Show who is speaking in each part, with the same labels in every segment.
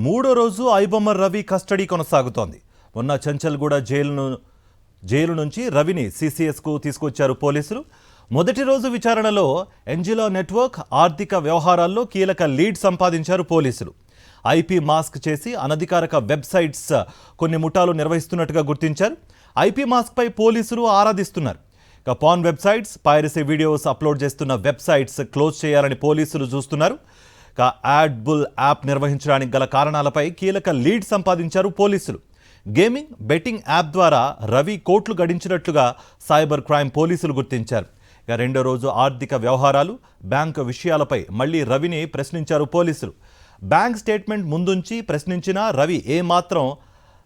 Speaker 1: మూడో రోజు ఐబొమ్మ రవి కస్టడీ కొనసాగుతోంది. మొన్న చంచల్గూడ జైలు నుంచి రవిని సిసిఎస్కు తీసుకొచ్చారు పోలీసులు. మొదటి రోజు విచారణలో ఎంజిలా నెట్వర్క్ ఆర్థిక వ్యవహారాల్లో కీలక లీడ్ సంపాదించారు పోలీసులు. ఐపీ మాస్క్ చేసి అనధికారిక వెబ్సైట్స్ కొన్ని ముఠాలు నిర్వహిస్తున్నట్టుగా గుర్తించారు. ఐపీ మాస్క్పై పోలీసులు ఆరాధిస్తున్నారు. ఇక pan websites, piracy videos upload చేస్తున్న వెబ్సైట్స్ క్లోజ్ చేయాలని పోలీసులు చూస్తున్నారు. యాడ్ బుల్ యాప్ నిర్వహించడానికి గల కారణాలపై కీలక లీడ్ సంపాదించారు పోలీసులు. గేమింగ్, బెట్టింగ్ యాప్ ద్వారా రవి కోట్లు గడించినట్లుగా సైబర్ క్రైమ్ పోలీసులు గుర్తించారు. ఇక రెండో రోజు ఆర్థిక వ్యవహారాలు, బ్యాంకు విషయాలపై మళ్లీ రవిని ప్రశ్నించారు పోలీసులు. బ్యాంక్ స్టేట్మెంట్ ముందుంచి ప్రశ్నించినా రవి ఏమాత్రం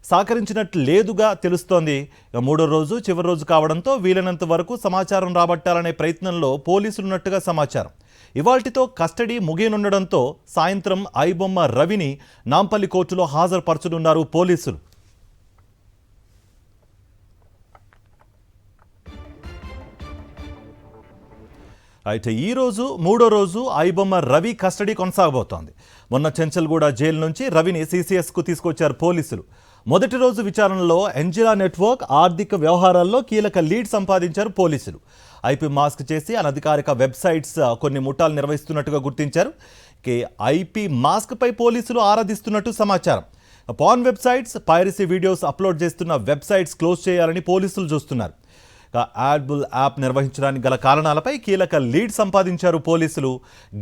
Speaker 1: సహకరించినట్లు లేదుగా తెలుస్తోంది. ఇక మూడో రోజు చివరి రోజు కావడంతో వీలైనంత వరకు సమాచారం రాబట్టాలనే ప్రయత్నంలో పోలీసులున్నట్టుగా సమాచారం. ఇవాల్టితో కస్టడీ ముగియనుండడంతో సాయంత్రం ఐబొమ్మ రవిని నాంపల్లి కోర్టులో హాజరుపరచనున్నారు పోలీసులు. అయితే ఈరోజు మూడో రోజు ఐబొమ్మ రవి కస్టడీ కొనసాగబోతోంది. మొన్న చంచల్గూడ జైలు నుంచి రవిని సిసిఎస్కు తీసుకొచ్చారు పోలీసులు. మొదటి రోజు విచారణలో ఎంజిలా నెట్వర్క్ ఆర్థిక వ్యవహారాల్లో కీలక లీడ్ సంపాదించారు పోలీసులు. ఐపీ మాస్క్ చేసి అనధికారిక వెబ్సైట్స్ కొన్ని ముఠాలు నిర్వహిస్తున్నట్టుగా గుర్తించారు. ఐపీ మాస్క్పై పోలీసులు ఆరాధిస్తున్నట్టు సమాచారం. Pan websites, piracy videos upload చేస్తున్న వెబ్సైట్స్ క్లోజ్ చేయాలని పోలీసులు చూస్తున్నారు. యాడ్ బుల్ యాప్ నిర్వహించడానికి గల కారణాలపై కీలక లీడ్ సంపాదించారు పోలీసులు.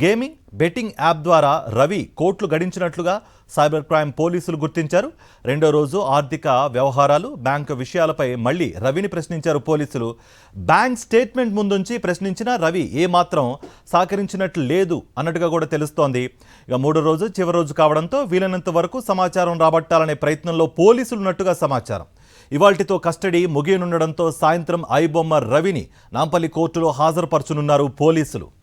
Speaker 1: గేమింగ్, బెట్టింగ్ యాప్ ద్వారా రవి కోట్లు గడించినట్లుగా సైబర్ క్రైమ్ పోలీసులు గుర్తించారు. రెండో రోజు ఆర్థిక వ్యవహారాలు, బ్యాంకు విషయాలపై మళ్లీ రవిని ప్రశ్నించారు పోలీసులు. బ్యాంక్ స్టేట్మెంట్ ముందుంచి ప్రశ్నించిన రవి ఏమాత్రం సహకరించినట్లు లేదు అన్నట్టుగా కూడా తెలుస్తోంది. ఇక మూడో రోజు చివరి రోజు కావడంతో వీలైనంత వరకు సమాచారం రాబట్టాలనే ప్రయత్నంలో పోలీసులు ఉన్నట్టుగా సమాచారం. ఇవాల్టితో కస్టడీ ముగియనుండడంతో సాయంత్రం ఐబొమ్మ రవిని నాంపల్లి కోర్టులో హాజరుపరచనున్నారు పోలీసులు.